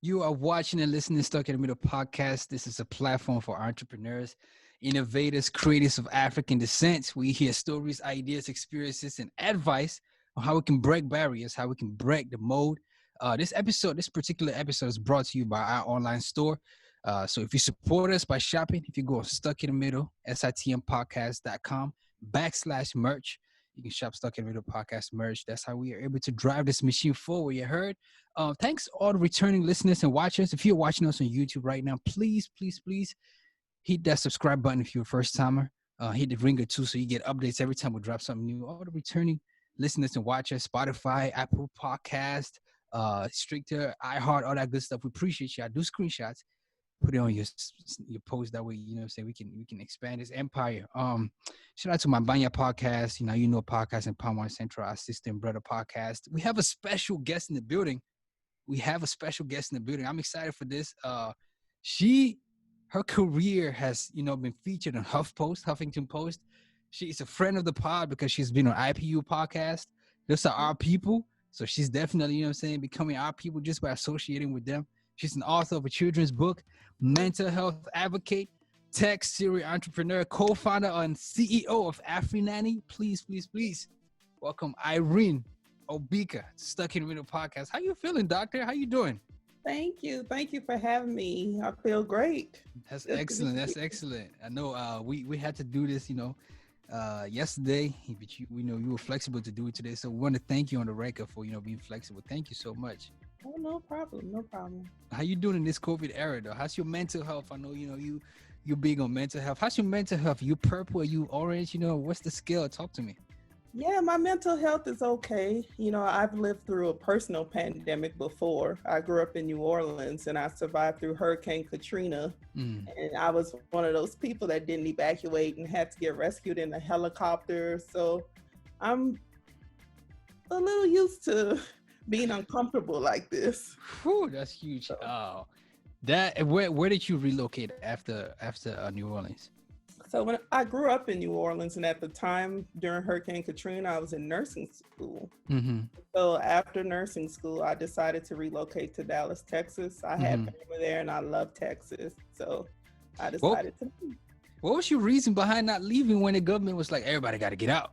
You are watching and listening to Stuck in the Middle podcast. This is a platform for entrepreneurs, innovators, creators of African descent. We hear stories, ideas, experiences, and advice on how we can break barriers, how we can break the mold. This particular episode is brought to you by our online store. So if you support us by shopping, if you go Stuck in the Middle, sitmpodcast.com/merch, you can shop Stuck in the Middle podcast merch. That's how we are able to drive this machine forward. You heard? Thanks all the returning listeners and watchers. If you're watching us on YouTube right now, please hit that subscribe button if you're a first timer. Hit the ringer too so you get updates every time we drop something new. All the returning listeners and watchers, Spotify, Apple Podcast, Stricter, iHeart, all that good stuff. We appreciate you. I do screenshots, put it on your post. That way, you know, say we can expand this empire. Shout out to my Banya podcast. You know, podcast and Palm One Central, our sister and brother podcast. We have a special guest in the building. I'm excited for this. Her career has, been featured on Huffington Post. She is a friend of the pod because she's been on IPU podcast. Those are our people. So she's definitely, becoming our people just by associating with them. She's an author of a children's book, mental health advocate, tech serial entrepreneur, co-founder and CEO of Afrinanny. Please welcome Irene Obika, Stuck in the Middle podcast. How you feeling, doctor? How you doing? Thank you for having me. I feel great. That's excellent. I know we had to do this, yesterday, but you were flexible to do it today. So we want to thank you on the record for being flexible. Thank you so much. Oh, no problem. How you doing in this COVID era though? How's your mental health? I know you're big on mental health. How's your mental health? You purple? Are you orange? What's the scale? Talk to me. Yeah, my mental health is okay. I've lived through a personal pandemic before. I grew up in New Orleans and I survived through Hurricane Katrina. And I was one of those people that didn't evacuate and had to get rescued in a helicopter. So I'm a little used to being uncomfortable like this. Whew, that's huge. Oh, where did you relocate after New Orleans? So when I grew up in New Orleans, and at the time during Hurricane Katrina, I was in nursing school. Mm-hmm. So after nursing school, I decided to relocate to Dallas, Texas. I had family there, and I love Texas, so I decided to leave. What was your reason behind not leaving when the government was like, everybody got to get out?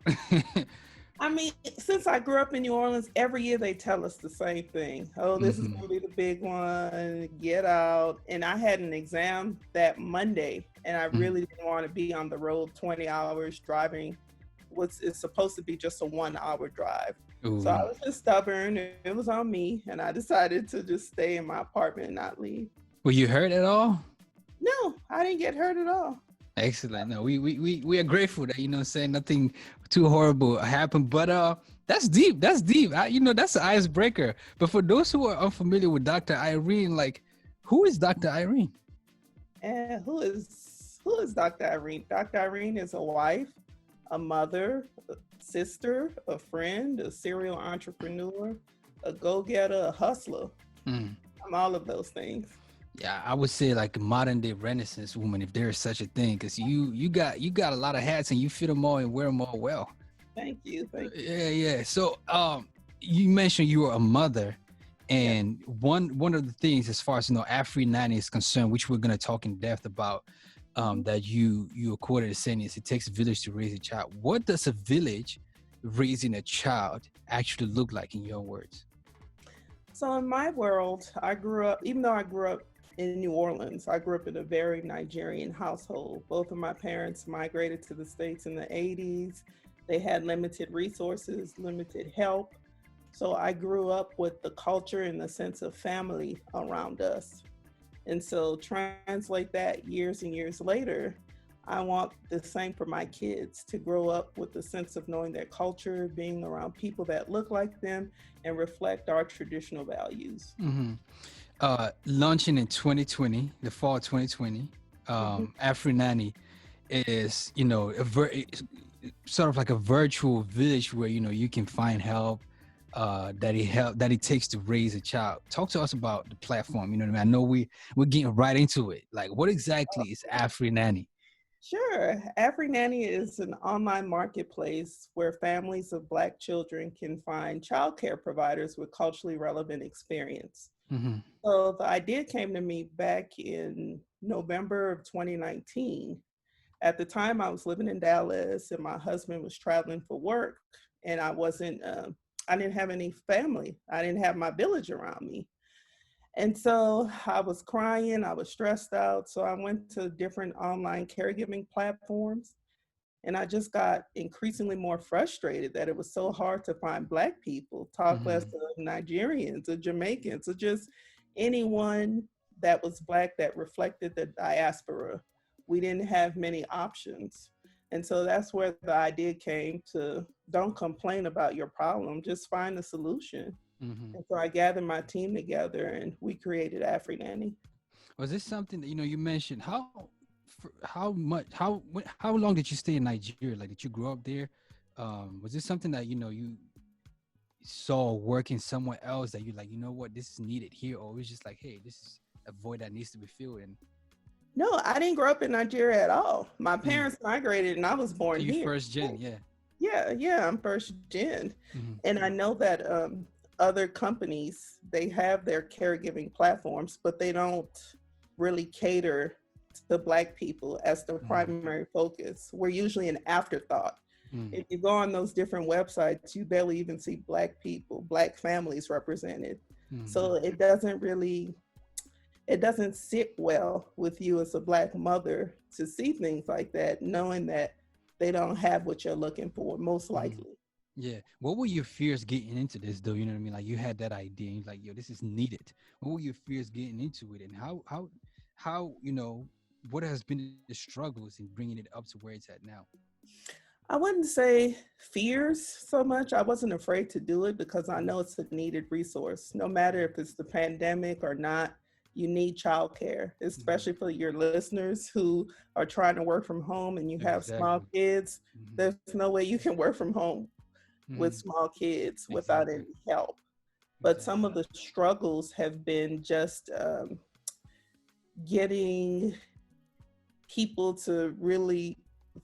I mean, since I grew up in New Orleans, every year they tell us the same thing. Oh, this is going to be the big one, get out. And I had an exam that Monday, and I really didn't want to be on the road 20 hours driving. It's supposed to be just a 1 hour drive. Ooh. So I was just stubborn. It was on me, and I decided to just stay in my apartment and not leave. Were you hurt at all? No, I didn't get hurt at all. Excellent. No, we are grateful that saying nothing too horrible happened. But that's deep. That's an icebreaker. But for those who are unfamiliar with Dr. Irene, like, who is Dr. Irene? And who is Dr. Irene? Dr. Irene is a wife, a mother, a sister, a friend, a serial entrepreneur, a go-getter, a hustler. I'm all of those things. Yeah, I would say like a modern day Renaissance woman, if there is such a thing, because you got a lot of hats and you fit them all and wear them all well. Thank you. Yeah. So you mentioned you were a mother, and one of the things as far as Afrinanny is concerned, which we're gonna talk in depth about, that you are quoted as saying is it takes a village to raise a child. What does a village raising a child actually look like in your words? So in my world, even though I grew up in New Orleans, I grew up in a very Nigerian household. Both of my parents migrated to the States in the 80s. They had limited resources, limited help. So I grew up with the culture and the sense of family around us. And so translate that years and years later, I want the same for my kids, to grow up with the sense of knowing their culture, being around people that look like them and reflect our traditional values. Launching in 2020, the fall of 2020, Afrinanny is, sort of like a virtual village where, you can find help that it takes to raise a child. Talk to us about the platform. I know we're getting right into it. Like, what exactly is Afrinanny? Sure. Afrinanny is an online marketplace where families of Black children can find childcare providers with culturally relevant experience. Mm-hmm. So the idea came to me back in November of 2019. At the time, I was living in Dallas, and my husband was traveling for work, and I didn't have any family. I didn't have my village around me. And so I was crying, I was stressed out. So I went to different online caregiving platforms, and I just got increasingly more frustrated that it was so hard to find Black people, talk less Mm-hmm. of Nigerians or Jamaicans or just anyone that was Black that reflected the diaspora. We didn't have many options. And so that's where the idea came to don't complain about your problem, just find a solution. Mm-hmm. And so I gathered my team together and we created Afrinanny. Was this something that you mentioned? How much? How long did you stay in Nigeria? Like, did you grow up there? Was this something that you saw working somewhere else that you like? You know what? This is needed here, or it was just like, hey, this is a void that needs to be filled. And No, I didn't grow up in Nigeria at all. My mm. parents migrated and I was So born you here. first gen, yeah. Yeah, I'm first gen. Mm-hmm. And I know that other companies, they have their caregiving platforms, but they don't really cater to Black people as their Mm-hmm. primary focus. We're usually an afterthought. Mm-hmm. If you go on those different websites, you barely even see Black people, Black families represented. Mm-hmm. So it doesn't sit well with you as a Black mother to see things like that, knowing that they don't have what you're looking for, most Mm-hmm. likely. Yeah. What were your fears getting into this, though? You know what I mean? Like, you had that idea, and you're like, yo, this is needed. What were your fears getting into it, and how what has been the struggles in bringing it up to where it's at now? I wouldn't say fears so much. I wasn't afraid to do it because I Mm-hmm. know it's a needed resource. No matter if it's the pandemic or not, you need childcare, Mm-hmm. especially for your listeners who are trying to work from home and you have small Exactly. kids. Mm-hmm. There's no way you can work from home with Mm-hmm. small kids without Exactly. any help. But some Exactly. of the struggles have been just getting people to really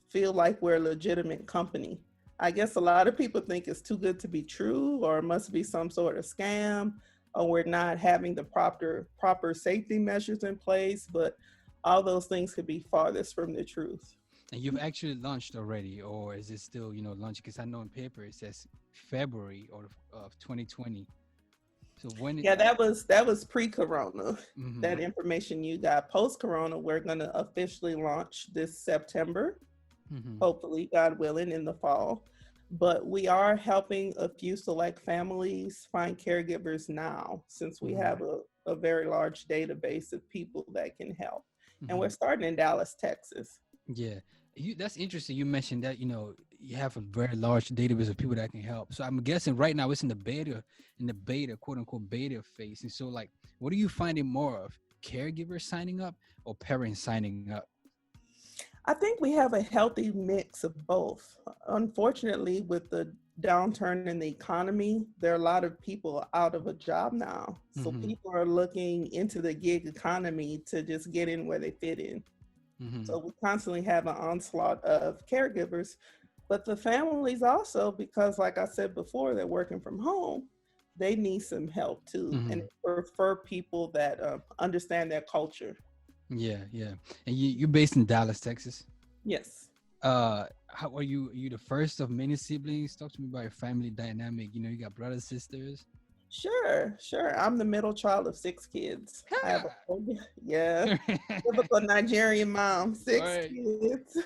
feel like we're a legitimate company. I guess a lot of people think it's too good to be true, or it must be some sort of scam, or we're not having the proper safety measures in place. But all those things could be farthest from the truth. And you've actually launched already, or is it still, launch? Because I know in paper it says February of 2020. So when it, Yeah, that was pre-corona. mm-hmm, That information you got. Post-corona, we're gonna officially launch this September, mm-hmm, hopefully, God willing, in the fall. But we are helping a few select families find caregivers now, since we mm-hmm, have a very large database of people that can help. And mm-hmm. we're starting in Dallas, Texas. Yeah, that's interesting. You mentioned that you have a very large database of people that can help. So I'm guessing right now it's in the beta, quote unquote beta phase. And so, like, what are you finding more of? Caregivers signing up or parents signing up? I think we have a healthy mix of both. Unfortunately, with the downturn in the economy, there are a lot of people out of a job now. So Mm-hmm, people are looking into the gig economy to just get in where they fit in. mm-hmm, So we constantly have an onslaught of caregivers, but the families also, because like I said before, they're working from home, they need some help too, and mm-hmm. they prefer people that understand their culture. Yeah, yeah. And you're based in Dallas, Texas. Yes. How are you? Are you the first of many siblings? Talk to me about your family dynamic. You got brothers, sisters. Sure. I'm the middle child of six kids. I have Ha! yeah, typical Nigerian mom, All six right. kids,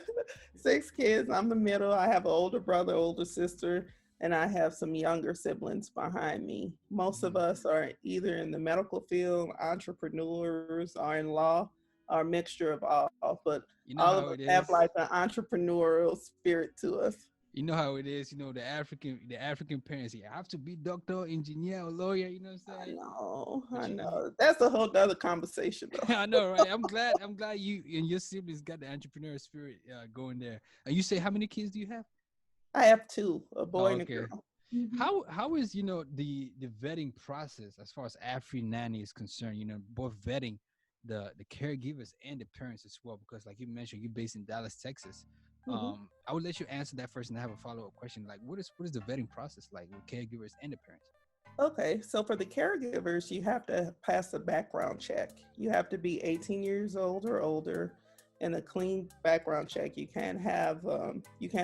six kids. I'm the middle. I have an older brother, older sister, and I have some younger siblings behind me. Most of Mhm. us are either in the medical field, entrepreneurs, or in law, or a mixture of all. But You know all of how us it have is. like an entrepreneurial spirit to us. You know how it is. The African parents. You have to be doctor, engineer, or lawyer. You know what I'm I saying? know, I But you know. That's a whole other conversation, though. I know, right? I'm glad. I'm glad you and your siblings got the entrepreneur spirit going there. And you say, how many kids do you have? I have two, a boy Oh, and a okay. girl. Hmm. How is the vetting process as far as Afri nanny is concerned? Both vetting. the caregivers and the parents as well, because like you mentioned, you're based in Dallas, Texas. Mhm. I would let you answer that first, and I have a follow-up question. Like, what is the vetting process like with caregivers and the parents? Okay, so for the caregivers, you have to pass a background check. You have to be 18 years old or older and a clean background check. You can't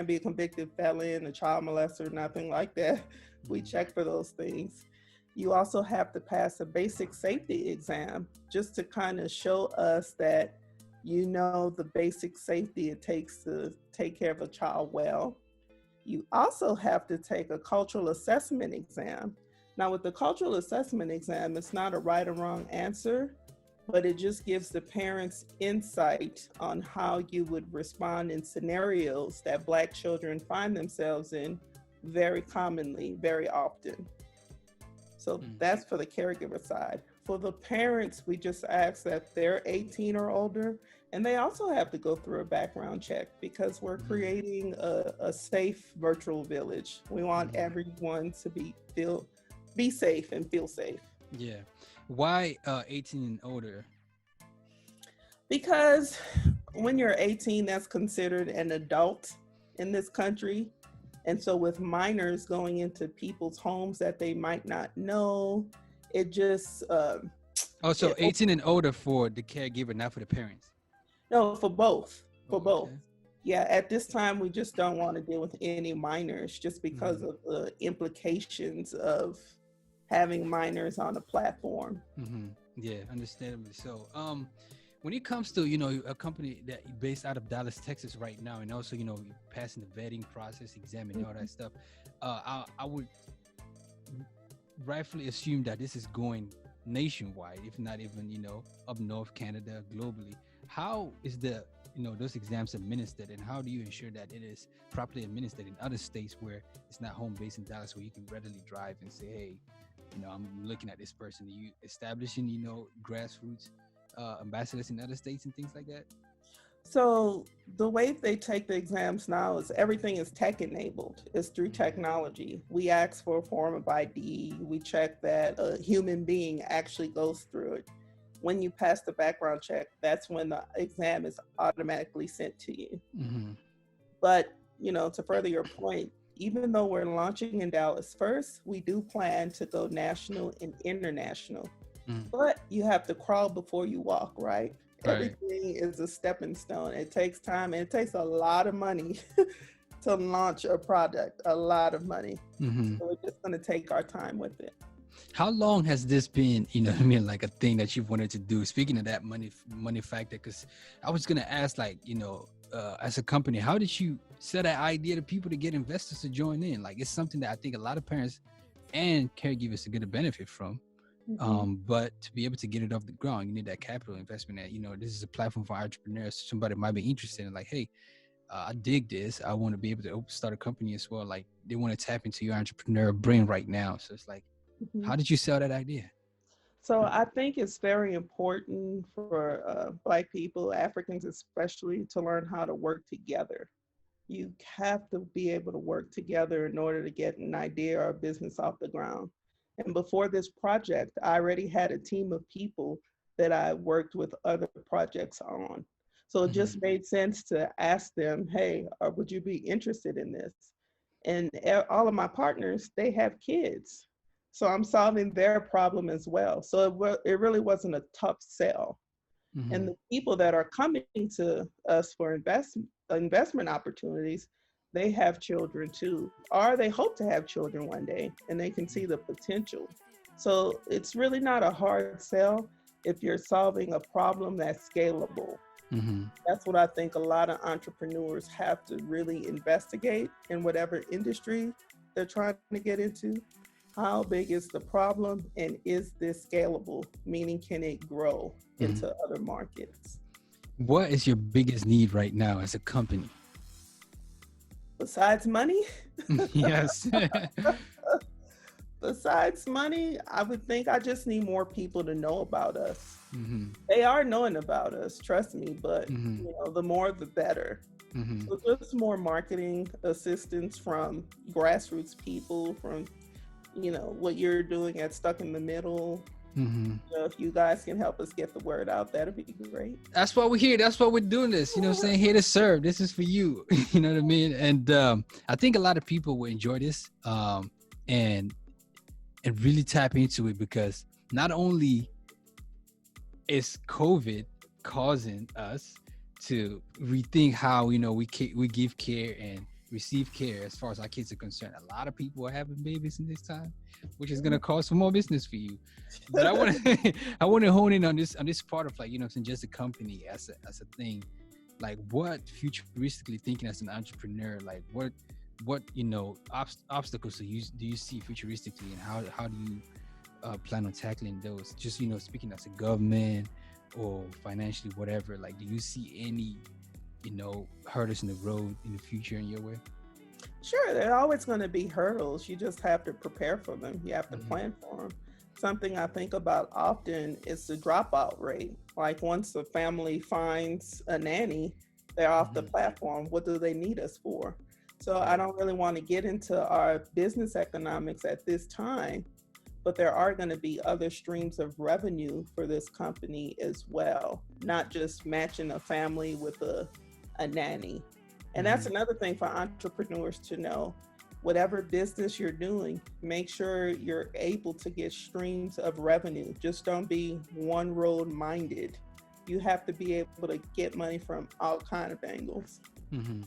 be a convicted felon, a child molester, nothing like that. We Mhm. check for those things. You also have to pass a basic safety exam just to kind of show us that you know the basic safety it takes to take care of a child well. You also have to take a cultural assessment exam. Now, with the cultural assessment exam, it's not a right or wrong answer, but it just gives the parents insight on how you would respond in scenarios that Black children find themselves in very commonly, very often. So Mm. that's for the caregiver side. For the parents, we just ask that they're 18 or older, and they also have to go through a background check because we're Mhm. creating a safe virtual village. We want Mhm. everyone to be safe and feel safe. Yeah. Why 18 and older? Because when you're 18, that's considered an adult in this country. And so, with minors going into people's homes that they might not know, it just Oh, so it 18 and older for the caregiver, not for the parents. no, for both. For Oh, both. okay. Yeah, at this time, we just don't want to deal with any minors just because Mm-hmm. of the implications of having minors on a platform. Mm-hmm. Yeah, understandably so. When it comes to a company that based out of Dallas, Texas, right now, and also passing the vetting process, examining all that stuff, I would rightfully assume that this is going nationwide, if not even up north, Canada, globally. How is the those exams administered, and how do you ensure that it is properly administered in other states where it's not home based in Dallas, where you can readily drive and say, hey, I'm looking at this person. Are you establishing grassroots ambassadors in other states and things like that? So the way they take the exams now is everything is tech enabled. It's through Mm-hmm. technology. We ask for a form of ID. We check that a human being actually goes through it. When you pass the background check, that's when the exam is automatically sent to you. Mm-hmm. But, to further your point, even though we're launching in Dallas first, we do plan to go national and international. Mm. But you have to crawl before you walk, right? Right. Everything is a stepping stone. It takes time and it takes a lot of money to launch a product, a lot of money. Mm-hmm. So we're just going to take our time with it. How long has this been, what I mean, like a thing that you've wanted to do? Speaking of that money factor, because I was gonna ask, like, as a company, how did you sell that idea to people to get investors to join in? Like, it's something that I think a lot of parents and caregivers are gonna benefit from. Mhm. But to be able to get it off the ground, you need that capital investment. That this is a platform for entrepreneurs. Somebody might be interested in, like, hey, I dig this. I want to be able to start a company as well. Like, they want to tap into your entrepreneur brain right now. So it's like, Mhm. how did you sell that idea? So I think it's very important for Black people, Africans especially, to learn how to work together. You have to be able to work together in order to get an idea or a business off the ground. And before this project, I already had a team of people that I worked with other projects on. So it Mm-hmm. just made sense to ask them, hey, would you be interested in this? And all of my partners, they have kids. So I'm solving their problem as well. So it really wasn't a tough sell. And Mm-hmm. the people that are coming to us for investment opportunities, they have children too, or they hope to have children one day, and they can see the potential. So it's really not a hard sell if you're solving a problem that's scalable. Mm-hmm. That's what I think a lot of entrepreneurs have to really investigate in whatever industry they're trying to get into. How big is the problem, and is this scalable? Meaning, can it grow Mm-hmm. into other markets? What is your biggest need right now as a company? Besides money, Yes. besides money, I would think I just need more people to know about us. Mm-hmm. They are knowing about us, trust me, but Mm-hmm. the more the better. Mm-hmm. So just more marketing assistance from grassroots people, from what you're doing at Stuck in the Middle. Mm-hmm. So if you guys can help us get the word out, that'd be great. That's why we're here. That's why we're doing this. You know what I'm saying? Here to serve. This is for you. You know what I mean? And I think a lot of people will enjoy this and really tap into it, because not only is COVID causing us to rethink how, you know, we give care and receive care as far as our kids are concerned. A lot of people are having babies in this time, which is going to cause some more business for you. But I want to I want to hone in on this part of, like, you know, just a company as a thing. Like, what futuristically thinking as an entrepreneur, like what you know, obstacles do you see futuristically, and how do you plan on tackling those? Just, you know, speaking as a government or financially, whatever. Like, do you see any, you know, hurdles in the road in the future in your way? Sure, there are always going to be hurdles. You just have to prepare for them. You have to Mm-hmm. plan for them. Something I think about often is the dropout rate. Like, once a family finds a nanny, they're off the Mm-hmm. platform. What do they need us for? So I Right. don't really want to get into our business economics at this time, but there are going to be other streams of revenue for this company as well, not just matching a family with a nanny. And that's Mm-hmm. another thing for entrepreneurs to know. Whatever business you're doing, make sure you're able to get streams of revenue. Just don't be one road minded. You have to be able to get money from all kind of angles. Mm-hmm.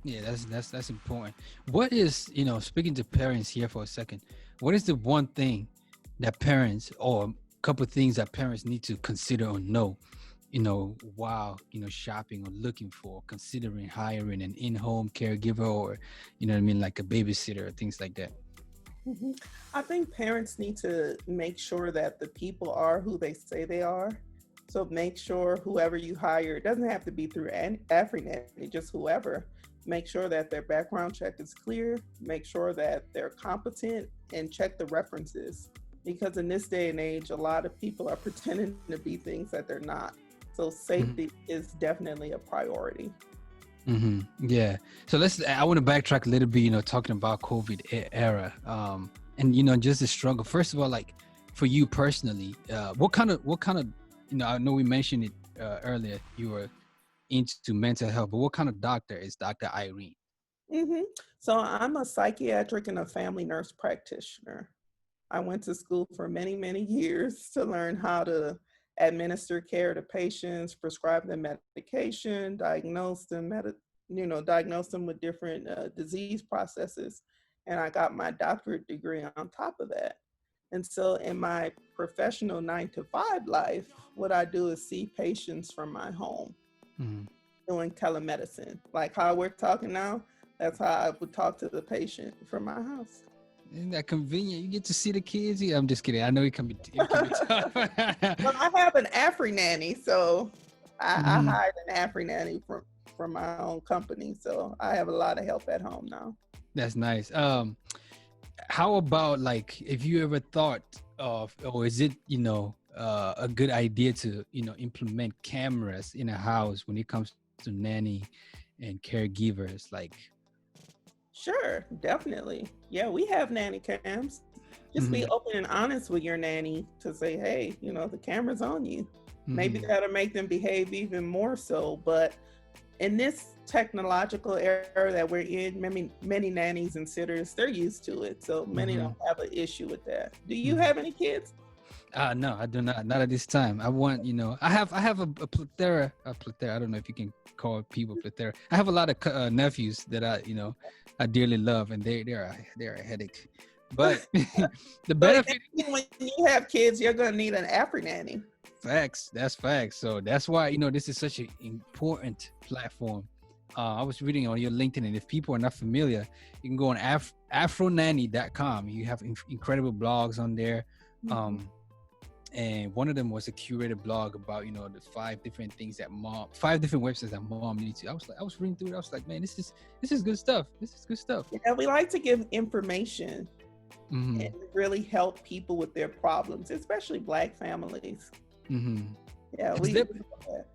Yeah, that's important. What is, you know, speaking to parents here for a second, what is the one thing that parents, or a couple of things that parents need to consider or know, you know, while, you know, shopping or looking for, considering hiring an in-home caregiver, or, you know what I mean, like a babysitter or things like that? Mhm. I think parents need to make sure that the people are who they say they are. So make sure whoever you hire, it doesn't have to be through Afrinanny, just whoever. Make sure that their background check is clear. Make sure that they're competent, and check the references. Because in this day and age, a lot of people are pretending to be things that they're not. So safety is definitely a priority. Mm-hmm. Yeah. So I want to backtrack a little bit, you know, talking about COVID era, and, you know, just the struggle. First of all, like, for you personally, what kind of, you know, I know we mentioned it earlier, you were into mental health, but what kind of doctor is Dr. Irene? hmm So I'm a psychiatric and a family nurse practitioner. I went to school for many, many years to learn how to administer care to patients, prescribe them medication, diagnose them with different disease processes. And I got my doctorate degree on top of that. And so in my professional 9 to 5 life, what I do is see patients from my home Mm-hmm. doing telemedicine. Like how we're talking now, that's how I would talk to the patient from my house. Isn't that convenient? You get to see the kids. Yeah, I'm just kidding. I know it can be tough. Well, I have an Afrinanny, so I Mhm. hired an Afrinanny from my own company. So I have a lot of help at home now. That's nice. How about, like, if you ever thought of, or is it, you know, a good idea to, you know, implement cameras in a house when it comes to nanny and caregivers? Like, Sure, definitely. Yeah, we have nanny cams. Just be hmm open and honest with your nanny to say, hey, the camera's on you. Maybe hmm that'll make them behave even more so. But in this technological era that we're in, many nannies and sitters, they're used to it. So many hmm don't have an issue with that. Do you hmm have any kids? no, I do not at this time. I want, you know, I have a plethora. I don't know if you can call people plethora. I have a lot of nephews that I dearly love, and they're a headache. But the So benefit, eventually when you have kids, you're gonna need an Afri nanny. facts, that's facts. So that's why, you know, this is such an important platform. I was reading on your LinkedIn, and if people are not familiar, you can go on afronanny.com. You have incredible blogs on there. Mhm. Um, and one of them was a curated blog about, you know, the five different websites that mom needs to. I was reading through it. I was like, man, this is good stuff. This is good stuff. Yeah, we like to give information Mm-hmm. and really help people with their problems, especially Black families. Mm-hmm. Yeah, Has we there love that.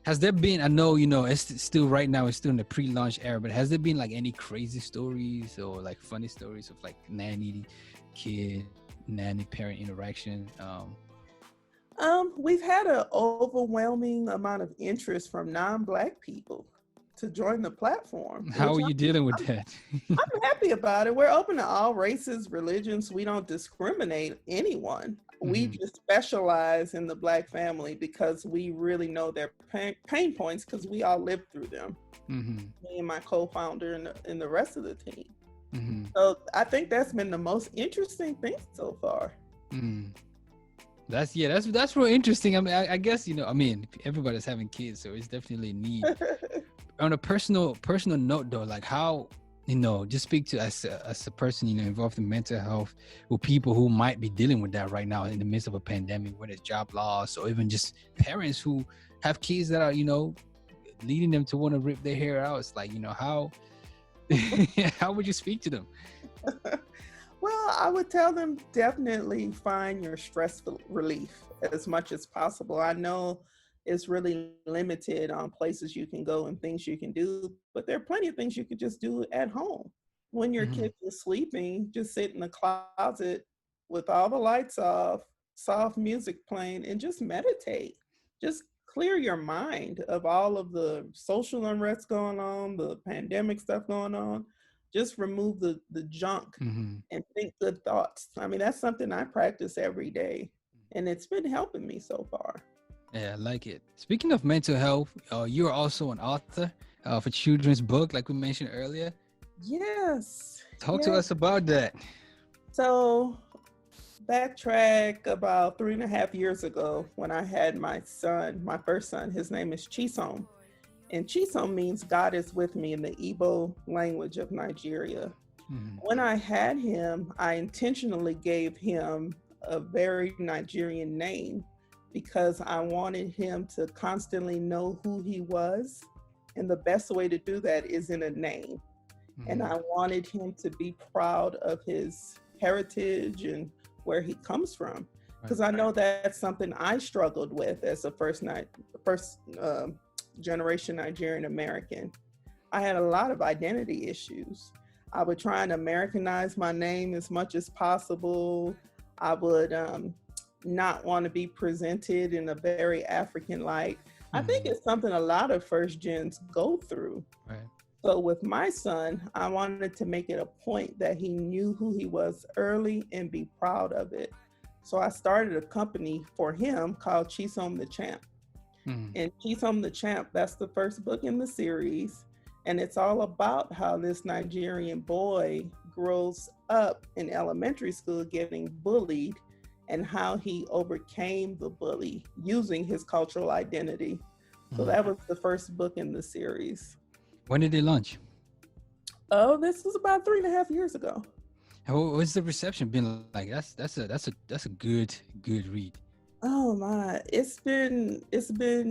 has there been? I know, you know, it's still right now. It's still in the pre-launch era, but has there been like any crazy stories or like funny stories of like nanny kid, nanny parent interaction? We've had an overwhelming amount of interest from non-Black people to join the platform, How which are you dealing with I'm, that? I'm happy about it. We're open to all races, religions. We don't discriminate anyone. We Hmm. just specialize in the Black family because we really know their pain points because we all lived through them. Hmm. Me and my co-founder and the rest of the team. Hmm. So I think that's been the most interesting thing so far. Mm. That's real interesting. I mean, I guess I mean, everybody's having kids, so it's definitely a need. On a personal note, though, like how just speak to as a person involved in mental health with people who might be dealing with that right now in the midst of a pandemic, whether it's job loss or even just parents who have kids that are leading them to want to rip their hair out. It's like how how would you speak to them? Well, I would tell them definitely find your stress relief as much as possible. I know it's really limited on places you can go and things you can do, but there are plenty of things you could just do at home. When your Hmm. kids are sleeping, just sit in the closet with all the lights off, soft music playing, and just meditate. Just clear your mind of all of the social unrest going on, the pandemic stuff going on. Just remove the junk Hmm. and think good thoughts. I mean, that's something I practice every day, and it's been helping me so far. Yeah, I like it. Speaking of mental health, you're also an author of a children's book, like we mentioned earlier. Yes, Talk to yes. us about that. So, backtrack about 3.5 years ago when I had my son, my first son. His name is Chisom. And Chisom means God is with me in the Igbo language of Nigeria. Hmm. When I had him, I intentionally gave him a very Nigerian name because I wanted him to constantly know who he was. And the best way to do that is in a name. And Hmm. I wanted him to be proud of his heritage and where he comes from. Right. Because I know that's something I struggled with as a first generation Nigerian American. I had a lot of identity issues. I would try and Americanize my name as much as possible. I would not want to be presented in a very African light. I think Hmm. it's something a lot of first gens go through. Right. So with my son, I wanted to make it a point that he knew who he was early and be proud of it. So I started a company for him called Chisom the Champ. Hmm. And Chisom the Champ, that's the first book in the series. And it's all about how this Nigerian boy grows up in elementary school getting bullied and how he overcame the bully using his cultural identity. So Hmm. that was the first book in the series. When did they launch? Oh, this was about 3.5 years ago. What's the reception been like? That's a good read. Oh my, it's been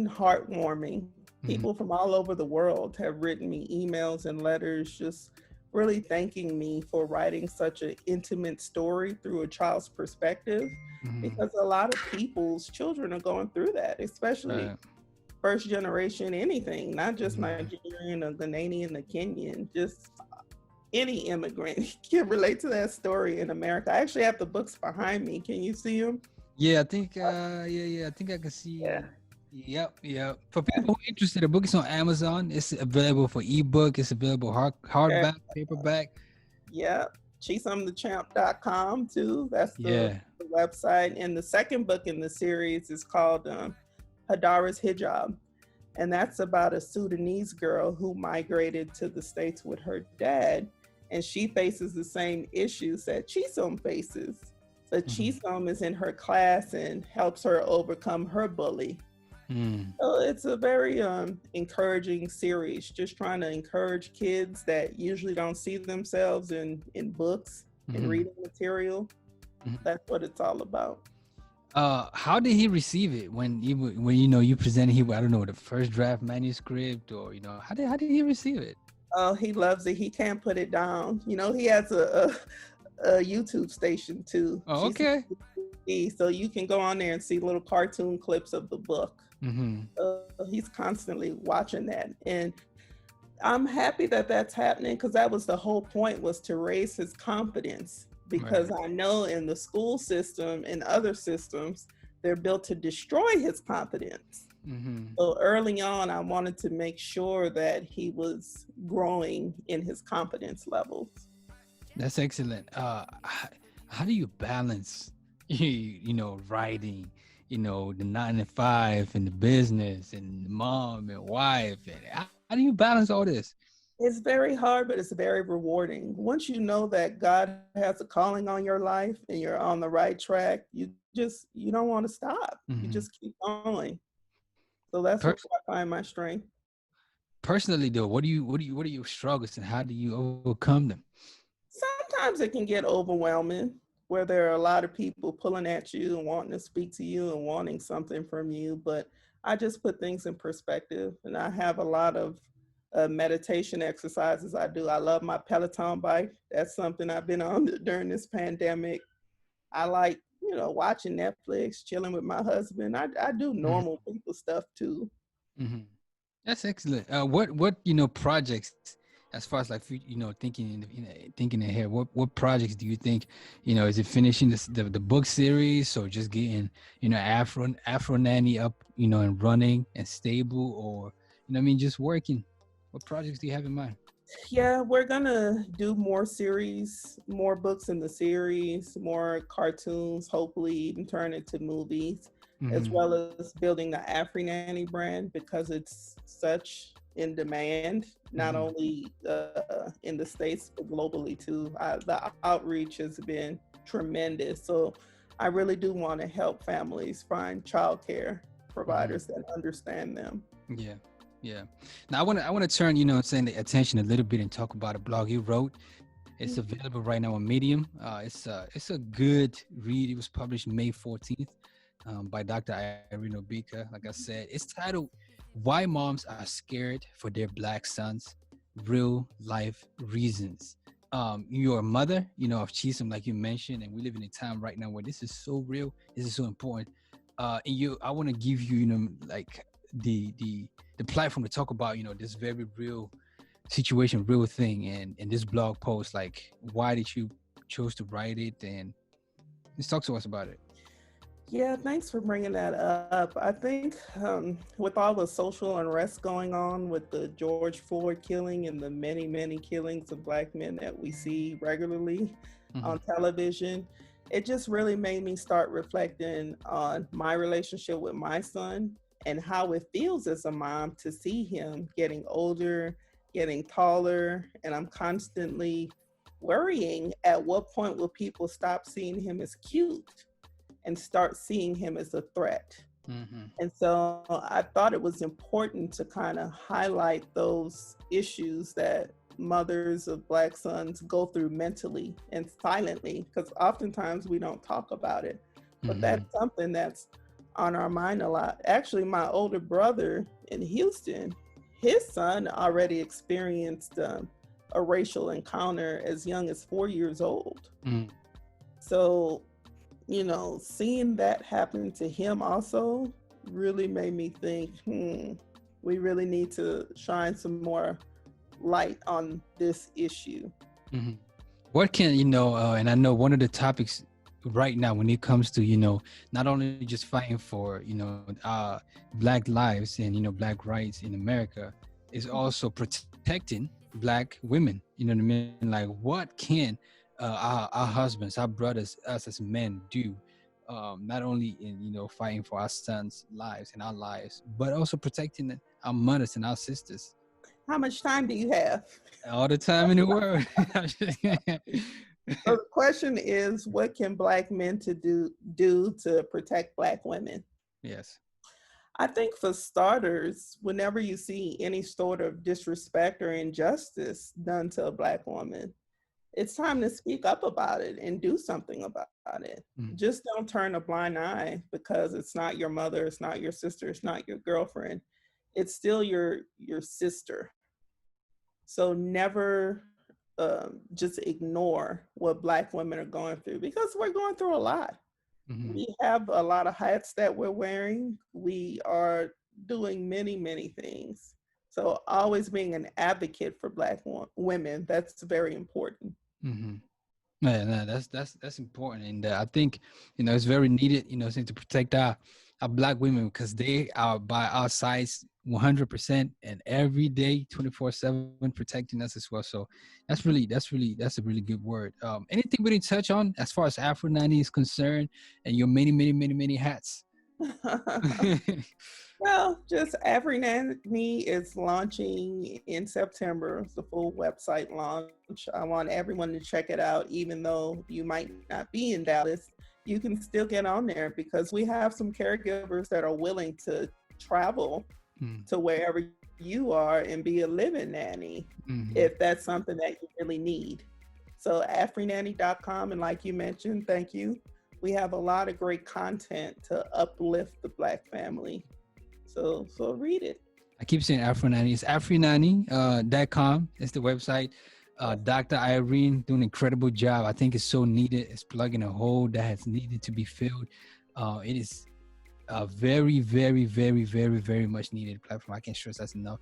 heartwarming. Hmm. People from all over the world have written me emails and letters just really thanking me for writing such an intimate story through a child's perspective Hmm. because a lot of people's children are going through that, especially Right. first generation anything, not just Hmm. Nigerian or Ghanaian or Kenyan, just any immigrant can relate to that story in America. I actually have the books behind me. Can you see them? Yeah, I think I think I can Yeah. see. Yep. For people who are interested, the book is on Amazon. It's available for ebook. It's available Yeah. hardback, paperback. Yeah. ChisumTheChamp.com too. That's Yeah. the website. And the second book in the series is called Hadara's Hijab. And that's about a Sudanese girl who migrated to the States with her dad. And she faces the same issues that Chisom faces. So Hmm. Chisom is in her class and helps her overcome her bully. Mm. So it's a very encouraging series, just trying to encourage kids that usually don't see themselves in books and Hmm. reading material. Hmm. That's what it's all about. How did he receive it when you presented him? I don't know, the first draft manuscript, or how did he receive it? Oh, he loves it. He can't put it down. He has a YouTube station too. Oh, okay. So you can go on there and see little cartoon clips of the book. Hmm. He's constantly watching that. And I'm happy that that's happening because that was the whole point, was to raise his confidence. Because Right. I know in the school system and other systems, they're built to destroy his confidence. Mm-hmm. So early on, I wanted to make sure that he was growing in his confidence levels. That's excellent. How do you balance, writing, the 9 to 5 and the business and mom and wife, and how do you balance all this? It's very hard, but it's very rewarding. Once you know that God has a calling on your life and you're on the right track, you don't want to stop. You Mm-hmm. just keep going. So that's where Per- I find my strength. Personally, though, what are your struggles and how do you overcome them? Sometimes it can get overwhelming where there are a lot of people pulling at you and wanting to speak to you and wanting something from you. But I just put things in perspective, and I have a lot of meditation exercises I do. I love my Peloton bike. That's something I've been on during this pandemic. I like, watching Netflix, chilling with my husband. I do normal people stuff too. Mm-hmm. That's excellent. What projects, as far as like thinking thinking ahead, what projects do you think, is it finishing the book series or just getting Afro Nanny up and running and stable, or just working? What projects do you have in mind? Yeah, we're gonna do more series, more books in the series, more cartoons, hopefully even turn into movies, as Mm-hmm. well as building the Afrinanny brand because it's such in demand, not Mm-hmm. only in the States, but globally too. The outreach has been tremendous. So I really do want to help families find childcare Mm-hmm. providers that understand them. Yeah. Yeah. Now I want to turn, saying the attention a little bit and talk about a blog you wrote. It's available right now on Medium. It's a good read. It was published May 14th by Dr. Irene Obika. Like I said, it's titled "Why Moms Are Scared for Their Black Sons: Real Life Reasons." You're a mother, of Chisholm, like you mentioned, and we live in a time right now where this is so real. This is so important. I want to give you, like the platform to talk about, this very real situation, real thing, and this blog post, like why did you chose to write it, and just talk to us about it. Yeah, thanks for bringing that up. I think with all the social unrest going on with the George Floyd killing and the many, many killings of Black men that we see regularly Mm-hmm. on television, it just really made me start reflecting on my relationship with my son and how it feels as a mom to see him getting older, getting taller, and I'm constantly worrying at what point will people stop seeing him as cute and start seeing him as a threat. Mm-hmm. And so I thought it was important to kind of highlight those issues that mothers of Black sons go through mentally and silently, because oftentimes we don't talk about it. But Mm-hmm. that's something that's on our mind a lot. Actually, my older brother in Houston, his son already experienced a racial encounter as young as 4 years old. Mm-hmm. So seeing that happen to him also really made me think, we really need to shine some more light on this issue. Mm-hmm. What can and I know one of the topics right now when it comes to not only just fighting for black lives and black rights in America, is also protecting black women. You know what I mean? Like, what can our husbands, our brothers, us as men do, not only in fighting for our sons lives and our lives, but also protecting our mothers and our sisters? How much time do you have? All the time in the world. So the question is, what can Black men do to protect Black women? Yes. I think for starters, whenever you see any sort of disrespect or injustice done to a Black woman, it's time to speak up about it and do something about it. Mm. Just don't turn a blind eye because it's not your mother, it's not your sister, it's not your girlfriend. It's still your sister. So never just ignore what Black women are going through because we're going through a lot. Mm-hmm. We have a lot of hats that we're wearing. We are doing many, many things. So always being an advocate for Black women, that's very important. Mm-hmm. Yeah, no, that's important, and I think it's very needed. To protect our black women because they are by our sides 100% and every day 24/7 protecting us as well. So that's a really good word. Anything we didn't touch on as far as Afrinanny is concerned, and your many hats. Well, just Afrinanny is launching in September. It's the full website launch. I want everyone to check it out, even though you might not be in Dallas. You can still get on there because we have some caregivers that are willing to travel Mm, to wherever you are and be a living nanny if mhm. that's something that you really need. So afrinanny.com, and like you mentioned, thank you. We have a lot of great content to uplift the Black family. So read it. I keep saying Afrinanny. It's Afrinanny.com. It's the website. Yes. Dr. Irene doing an incredible job. I think it's so needed. It's plugging a hole that has needed to be filled. It is a very, very, very, very, very much needed platform. I can't stress that enough.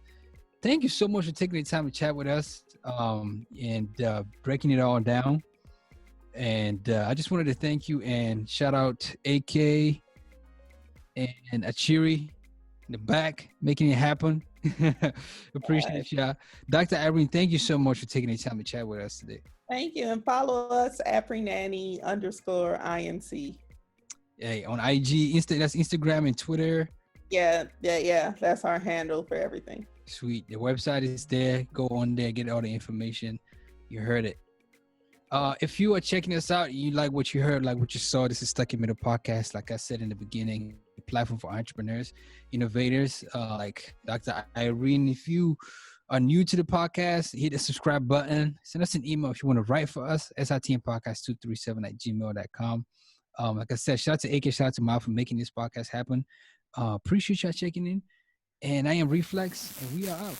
Thank you so much for taking the time to chat with us and breaking it all down. And I just wanted to thank you and shout out AK and Achiri in the back, making it happen. Yes. Appreciate you. Dr. Irene, thank you so much for taking the time to chat with us today. Thank you. And follow us, AfriNanny_INC. Hey, on IG, that's Instagram and Twitter. Yeah. That's our handle for everything. Sweet. The website is there. Go on there, get all the information. You heard it. If you are checking us out, you like what you heard, like what you saw, this is Stuck in Middle Podcast. Like I said in the beginning, a platform for entrepreneurs, innovators, like Dr. Irene. If you are new to the podcast, hit the subscribe button. Send us an email if you want to write for us, sitmpodcast237@gmail.com. Like I said, shout out to AK, shout out to Mal for making this podcast happen. Appreciate y'all checking in. And I am Reflex, and we are out.